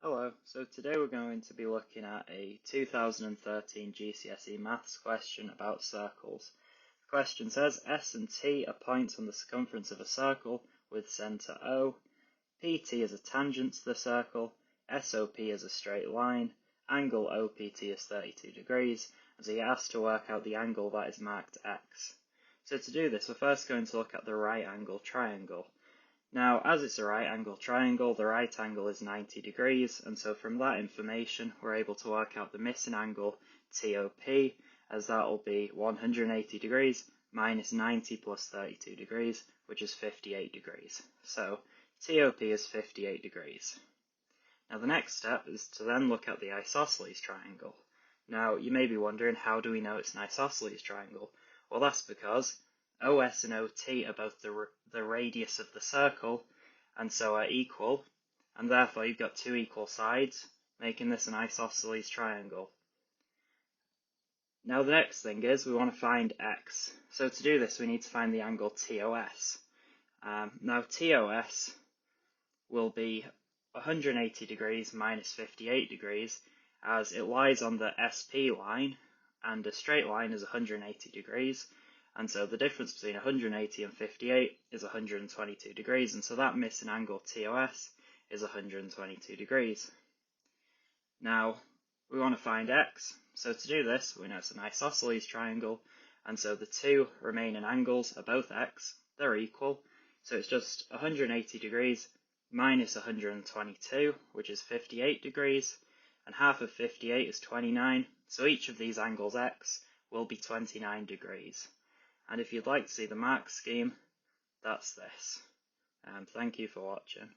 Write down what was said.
Hello, so today we're going to be looking at a 2013 GCSE maths question about circles. The question says S and T are points on the circumference of a circle with centre O, PT is a tangent to the circle, SOP is a straight line, angle OPT is 32 degrees, and so you're asked to work out the angle that is marked X. So to do this, we're first going to look at the right angle triangle. Now, as it's a right angle triangle, the right angle is 90 degrees, and so from that information, we're able to work out the missing angle TOP, as that will be 180 degrees minus 90 plus 32 degrees, which is 58 degrees. So, TOP is 58 degrees. Now, the next step is to then look at the isosceles triangle. Now, you may be wondering, how do we know it's an isosceles triangle? Well, that's because OS and OT are both the radius of the circle, and so are equal, and therefore you've got two equal sides, making this an isosceles triangle. Now the next thing is we want to find X. So to do this we need to find the angle TOS. Now TOS will be 180 degrees minus 58 degrees, as it lies on the SP line, and a straight line is 180 degrees. And so the difference between 180 and 58 is 122 degrees, and so that missing angle TOS is 122 degrees. Now, we want to find X, so to do this, we know it's an isosceles triangle, and so the two remaining angles are both X, they're equal, so it's just 180 degrees minus 122, which is 58 degrees, and half of 58 is 29, so each of these angles X will be 29 degrees. And if you'd like to see the mark scheme, that's this. Thank you for watching.